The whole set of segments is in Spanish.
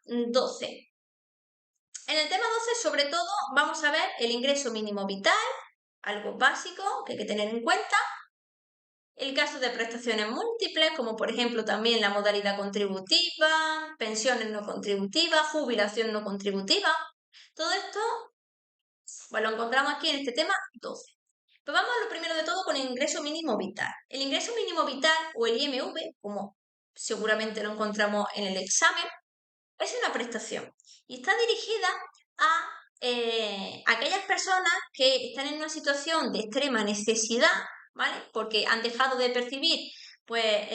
12. En el tema 12, sobre todo, vamos a ver el ingreso mínimo vital, algo básico que hay que tener en cuenta. El caso de prestaciones múltiples, como por ejemplo también la modalidad contributiva, pensiones no contributivas, jubilación no contributiva. Todo esto pues lo encontramos aquí en este tema 12. Pues vamos a lo primero de todo con el ingreso mínimo vital. El ingreso mínimo vital o el IMV, como seguramente lo encontramos en el examen, es una prestación y está dirigida a aquellas personas que están en una situación de extrema necesidad, ¿vale? Porque han dejado de percibir, pues,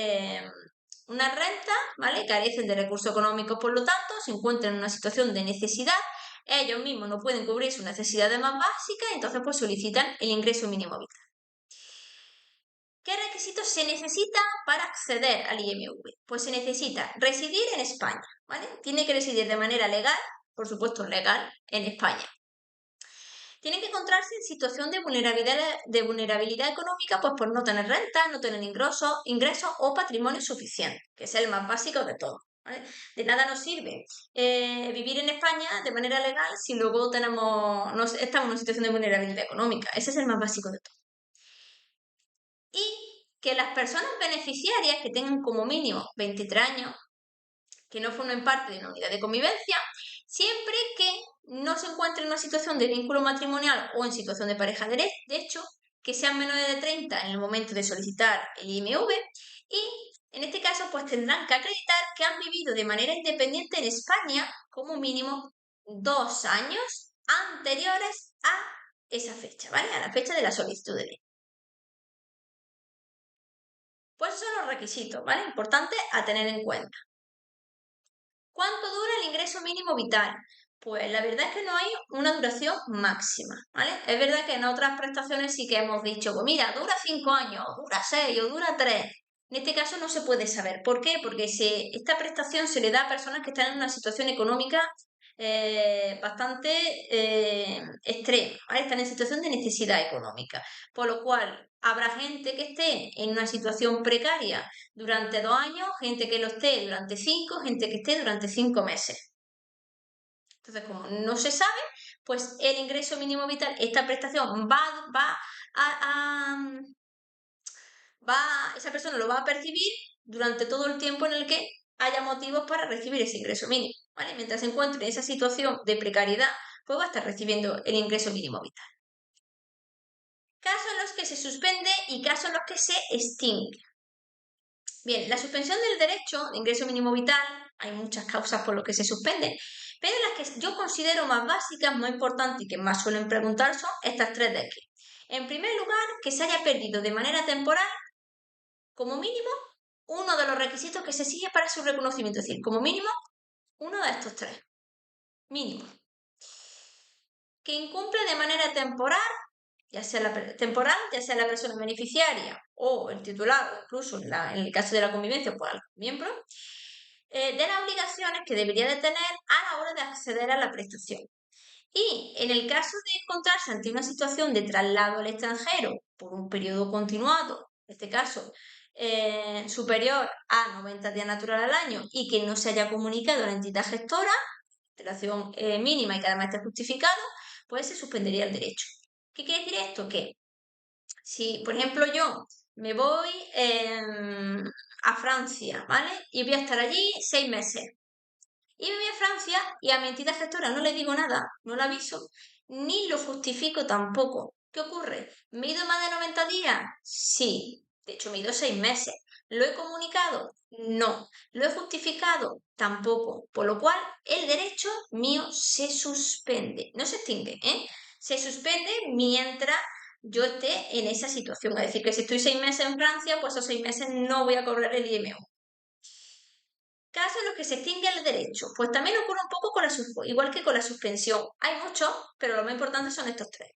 una renta, ¿vale? Carecen de recursos económicos, por lo tanto, se encuentran en una situación de necesidad. Ellos mismos no pueden cubrir sus necesidades más básicas, entonces pues solicitan el ingreso mínimo vital. ¿Qué requisitos se necesita para acceder al IMV? Pues se necesita residir en España, ¿vale? Tiene que residir de manera legal, por supuesto legal, en España. Tienen que encontrarse en situación de vulnerabilidad económica, pues por no tener renta, no tener ingresos o patrimonio suficiente, que es el más básico de todo. ¿Vale? De nada nos sirve vivir en España de manera legal si luego estamos en una situación de vulnerabilidad económica. Ese es el más básico de todo. Y que las personas beneficiarias que tengan como mínimo 23 años, que no formen parte de una unidad de convivencia, siempre que no se encuentren en una situación de vínculo matrimonial o en situación de pareja de hecho, que sean menores de 30 en el momento de solicitar el IMV y en este caso pues tendrán que acreditar que han vivido de manera independiente en España como mínimo 2 años anteriores a esa fecha, ¿vale? A la fecha de la solicitud de ley. Pues son los requisitos, ¿vale? Importante a tener en cuenta. ¿Cuánto dura el ingreso mínimo vital? Pues la verdad es que no hay una duración máxima, ¿vale? Es verdad que en otras prestaciones sí que hemos dicho, pues mira, dura 5 años, dura 6 o dura 3. En este caso no se puede saber. ¿Por qué? Porque esta prestación se le da a personas que están en una situación económica bastante extrema, ¿vale? Están en situación de necesidad económica. Por lo cual, habrá gente que esté en una situación precaria durante 2 años, gente que lo esté durante 5, gente que esté durante 5 meses. Entonces, como no se sabe, pues el ingreso mínimo vital, esta prestación esa persona lo va a percibir durante todo el tiempo en el que haya motivos para recibir ese ingreso mínimo, ¿vale? Mientras se encuentre en esa situación de precariedad, pues va a estar recibiendo el ingreso mínimo vital. Casos en los que se suspende y casos en los que se extingue. Bien, la suspensión del derecho de ingreso mínimo vital, hay muchas causas por las que se suspende, pero las que yo considero más básicas, más importantes y que más suelen preguntar son estas tres de aquí. En primer lugar, que se haya perdido de manera temporal, como mínimo, uno de los requisitos que se exige para su reconocimiento, es decir, como mínimo, uno de estos tres. Mínimo. Que incumple de manera temporal, ya sea la persona beneficiaria o el titular, o incluso en el caso de la convivencia, pues al miembro, de las obligaciones que debería de tener a la hora de acceder a la prestación. Y en el caso de encontrarse ante una situación de traslado al extranjero por un periodo continuado, en este caso superior a 90 días naturales al año y que no se haya comunicado a la entidad gestora, relación mínima y que además esté justificado, pues se suspendería el derecho. ¿Qué quiere decir esto? Que si, por ejemplo, yo me voy a Francia, ¿vale? Y voy a estar allí 6 meses. Y me voy a Francia y a mi entidad gestora no le digo nada, no la aviso, ni lo justifico tampoco. ¿Qué ocurre? ¿Me he ido más de 90 días? Sí. De hecho, me he ido 6 meses. ¿Lo he comunicado? No. ¿Lo he justificado? Tampoco. Por lo cual, el derecho mío se suspende. No se extingue, ¿eh? Se suspende mientras yo esté en esa situación. Es decir, que si estoy 6 meses en Francia, pues esos 6 meses no voy a cobrar el IMU. Casos en los que se extingue el derecho. Pues también ocurre un poco igual que con la suspensión. Hay muchos, pero lo más importante son estos tres.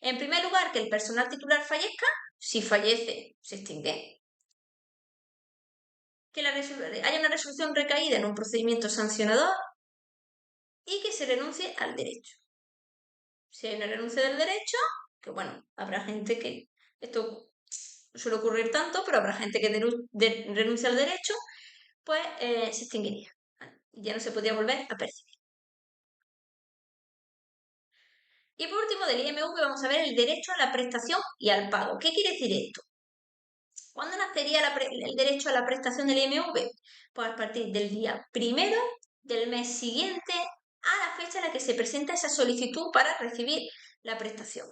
En primer lugar, que el personal titular fallezca. Si fallece, se extingue. Que haya una resolución recaída en un procedimiento sancionador y que se renuncie al derecho. Si hay una renuncia del derecho, que bueno, habrá gente que esto suele ocurrir tanto, pero habrá gente que renuncia al derecho, pues se extinguiría. y ya no se podría volver a percibir. Y por último, del IMV vamos a ver el derecho a la prestación y al pago. ¿Qué quiere decir esto? ¿Cuándo nacería el derecho a la prestación del IMV? Pues a partir del día 1 del mes siguiente a la fecha en la que se presenta esa solicitud para recibir la prestación.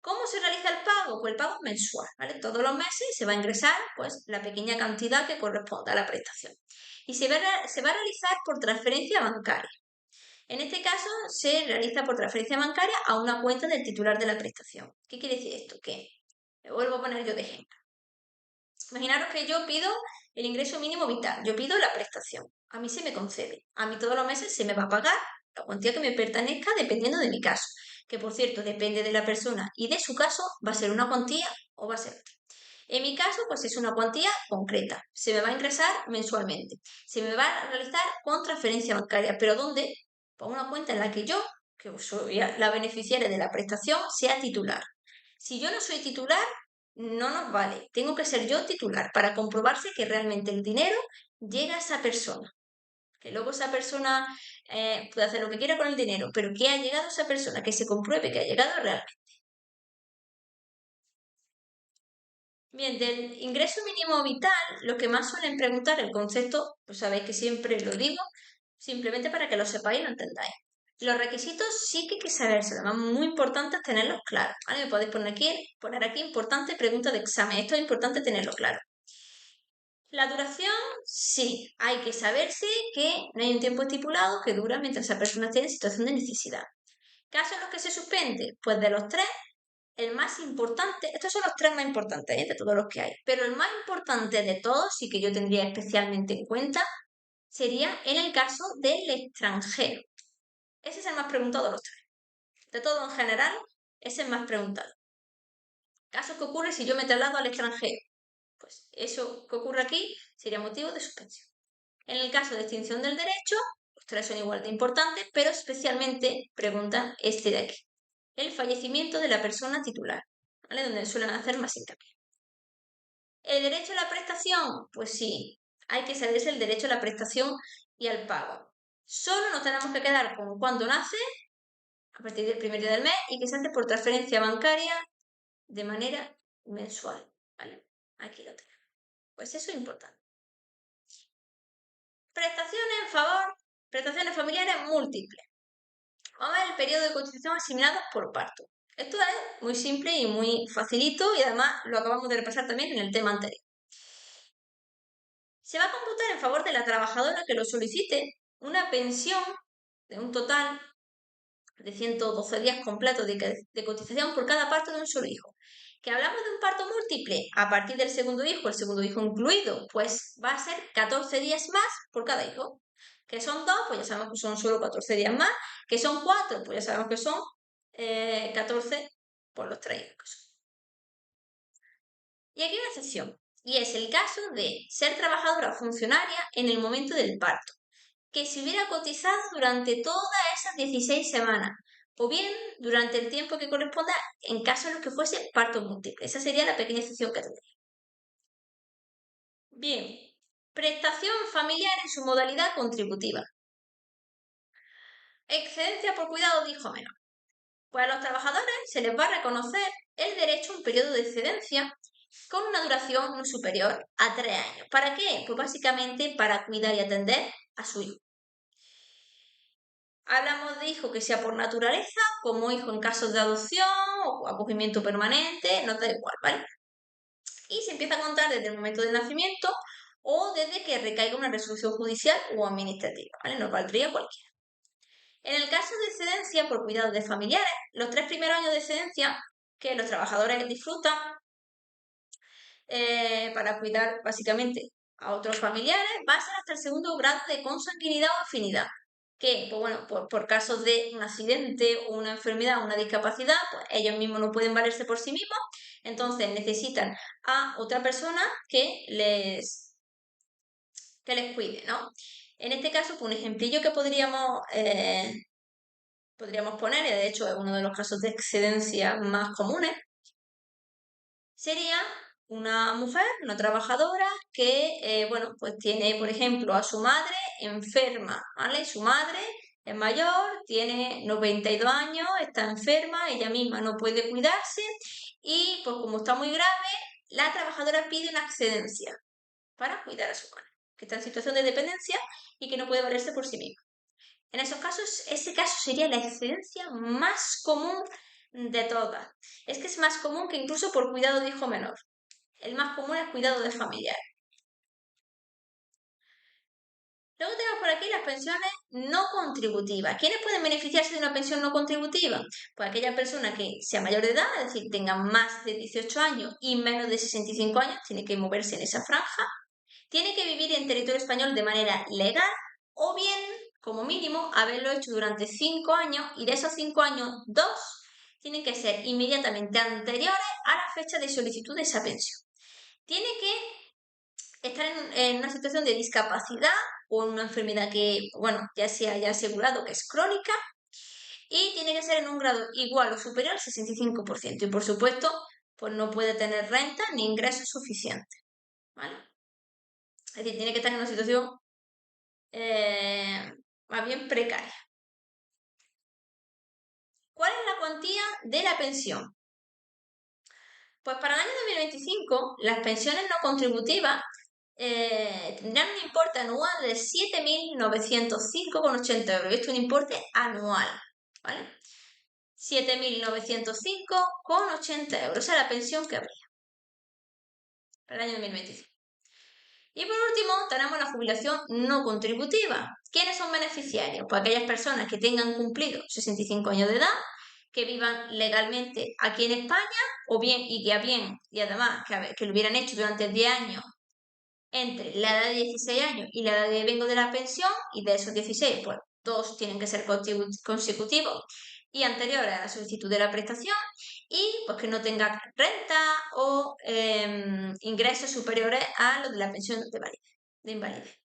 ¿Cómo se realiza el pago? Pues el pago es mensual, ¿vale? Todos los meses se va a ingresar pues, la pequeña cantidad que corresponda a la prestación. Y se va a realizar por transferencia bancaria. En este caso, se realiza por transferencia bancaria a una cuenta del titular de la prestación. ¿Qué quiere decir esto? Que me vuelvo a poner yo de ejemplo. Imaginaros que yo pido el ingreso mínimo vital, yo pido la prestación. A mí se me concede. A mí todos los meses se me va a pagar la cuantía que me pertenezca dependiendo de mi caso. Que por cierto, depende de la persona y de su caso, va a ser una cuantía o va a ser otra. En mi caso, pues es una cuantía concreta. Se me va a ingresar mensualmente. Se me va a realizar con transferencia bancaria. ¿Pero dónde? Por una cuenta en la que yo, que soy la beneficiaria de la prestación, sea titular. Si yo no soy titular, no nos vale. Tengo que ser yo titular para comprobarse que realmente el dinero llega a esa persona. Que luego esa persona puede hacer lo que quiera con el dinero, pero que ha llegado a esa persona, que se compruebe que ha llegado realmente. Bien, del ingreso mínimo vital, lo que más suelen preguntar el concepto, pues sabéis que siempre lo digo, simplemente para que lo sepáis y lo entendáis. Los requisitos sí que hay que saberse, además muy importante es tenerlos claros, ¿vale? Me podéis poner aquí importante pregunta de examen, esto es importante tenerlo claro. La duración, sí, hay que saberse que no hay un tiempo estipulado que dura mientras esa persona esté en situación de necesidad. ¿Casos en los que se suspende? Pues de los tres, el más importante, estos son los tres más importantes de todos los que hay, pero el más importante de todos y que yo tendría especialmente en cuenta sería en el caso del extranjero. Ese es el más preguntado de los tres. De todo en general, es el más preguntado. Caso que ocurre si yo me traslado al extranjero. Pues eso que ocurre aquí sería motivo de suspensión. En el caso de extinción del derecho, los tres son igual de importantes, pero especialmente preguntan este de aquí. El fallecimiento de la persona titular, ¿vale? Donde suelen hacer más hincapié. ¿El derecho a la prestación? Pues sí, hay que saberse el derecho a la prestación y al pago. Solo nos tenemos que quedar con cuándo nace, a partir del primer día del mes, y que se hace por transferencia bancaria de manera mensual, ¿vale? Aquí lo tenemos. Pues eso es importante. Prestaciones en favor, prestaciones familiares múltiples. Vamos a ver el periodo de cotización asignados por parto. Esto es muy simple y muy facilito y además lo acabamos de repasar también en el tema anterior. Se va a computar en favor de la trabajadora que lo solicite una pensión de un total de 112 días completos de cotización por cada parto de un solo hijo. ¿Que hablamos de un parto múltiple a partir del segundo hijo, el segundo hijo incluido? Pues va a ser 14 días más por cada hijo. Que son 2, pues ya sabemos que son solo 14 días más. Que son 4, pues ya sabemos que son 14 por los 3 hijos. Y aquí hay una excepción, y es el caso de ser trabajadora o funcionaria en el momento del parto, que se hubiera cotizado durante todas esas 16 semanas, o bien durante el tiempo que corresponda en caso de los que fuese parto múltiple. Esa sería la pequeña excepción que tendría. Bien, prestación familiar en su modalidad contributiva. Excedencia por cuidado de hijo menor. Pues a los trabajadores se les va a reconocer el derecho a un periodo de excedencia con una duración no superior a 3 años. ¿Para qué? Pues básicamente para cuidar y atender a su hijo. Hablamos de hijo que sea por naturaleza, como hijo en casos de adopción o acogimiento permanente, no da igual, ¿vale? Y se empieza a contar desde el momento del nacimiento o desde que recaiga una resolución judicial o administrativa, ¿vale? Nos valdría cualquiera. En el caso de excedencia por cuidados de familiares, los 3 primeros años de excedencia que los trabajadores disfrutan para cuidar básicamente a otros familiares va a ser hasta el segundo grado de consanguinidad o afinidad. Que, pues bueno, por casos de un accidente o una enfermedad o una discapacidad, pues ellos mismos no pueden valerse por sí mismos, entonces necesitan a otra persona que les cuide, ¿no? En este caso, pues un ejemplillo que podríamos poner, y de hecho es uno de los casos de excedencia más comunes, sería una mujer, una trabajadora que, bueno, pues tiene, por ejemplo, a su madre enferma, ¿vale? Su madre es mayor, tiene 92 años, está enferma, ella misma no puede cuidarse y, pues como está muy grave, la trabajadora pide una excedencia para cuidar a su madre, que está en situación de dependencia y que no puede valerse por sí misma. En esos casos, ese caso sería la excedencia más común de todas. Es que es más común que incluso por cuidado de hijo menor. El más común es cuidado de familiar. Luego tenemos por aquí las pensiones no contributivas. ¿Quiénes pueden beneficiarse de una pensión no contributiva? Pues aquella persona que sea mayor de edad, es decir, tenga más de 18 años y menos de 65 años, tiene que moverse en esa franja, tiene que vivir en territorio español de manera legal o bien, como mínimo, haberlo hecho durante 5 años y de esos 5 años, 2 tienen que ser inmediatamente anteriores a la fecha de solicitud de esa pensión. Tiene que estar en una situación de discapacidad o en una enfermedad que, bueno, ya se haya asegurado que es crónica y tiene que ser en un grado igual o superior al 65%. Y por supuesto, pues no puede tener renta ni ingresos suficientes, ¿vale? Es decir, tiene que estar en una situación más bien precaria. ¿Cuál es la cuantía de la pensión? Pues para el año 2025, las pensiones no contributivas tendrán un importe anual de 7.905,80 euros. Esto es un importe anual, ¿vale? 7.905,80 euros. Esa es la pensión que habría para el año 2025. Y por último, tenemos la jubilación no contributiva. ¿Quiénes son beneficiarios? Pues aquellas personas que tengan cumplido 65 años de edad, que vivan legalmente aquí en España, o bien, y además que lo hubieran hecho durante 10 años entre la edad de 16 años y la edad de vengo de la pensión, y de esos 16, pues 2 tienen que ser consecutivos y anteriores a la solicitud de la prestación, y pues que no tenga renta o ingresos superiores a los de la pensión de invalidez.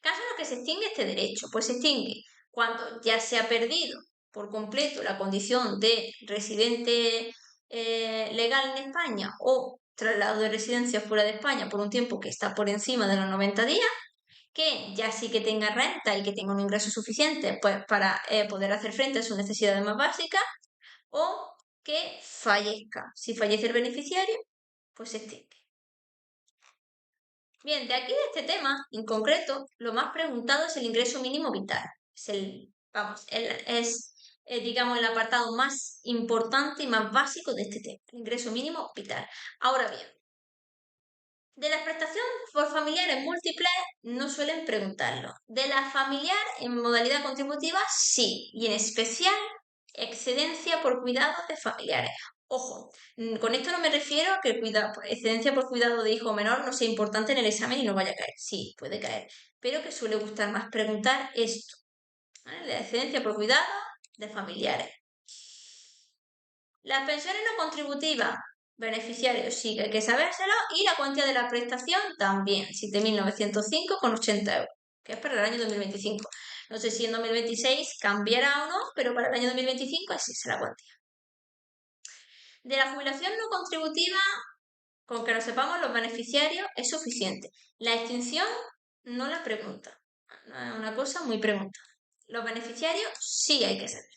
¿Caso en los que se extingue este derecho? Pues se extingue cuando ya se ha perdido por completo la condición de residente legal en España o traslado de residencia fuera de España por un tiempo que está por encima de los 90 días, que ya sí que tenga renta y que tenga un ingreso suficiente pues, para poder hacer frente a sus necesidades más básicas, o que fallezca. Si fallece el beneficiario, pues se extingue. Bien, de aquí de este tema en concreto, lo más preguntado es el ingreso mínimo vital. Digamos, el apartado más importante y más básico de este tema, el ingreso mínimo vital. Ahora bien, de la prestación por familiares múltiples no suelen preguntarlo. De la familiar en modalidad contributiva, sí, y en especial excedencia por cuidados de familiares. Ojo, con esto no me refiero a que excedencia por cuidado de hijo menor no sea importante en el examen y no vaya a caer. Sí, puede caer, pero que suele gustar más preguntar esto, ¿vale? La excedencia por cuidado de familiares. Las pensiones no contributivas, beneficiarios sí que hay que sabérselo, y la cuantía de la prestación también, 7.905,80 euros, que es para el año 2025. No sé si en 2026 cambiará o no, pero para el año 2025 así será la cuantía. De la jubilación no contributiva, con que lo sepamos los beneficiarios es suficiente. La extinción no la pregunta, no es una cosa muy preguntada. Los beneficiarios sí hay que saber.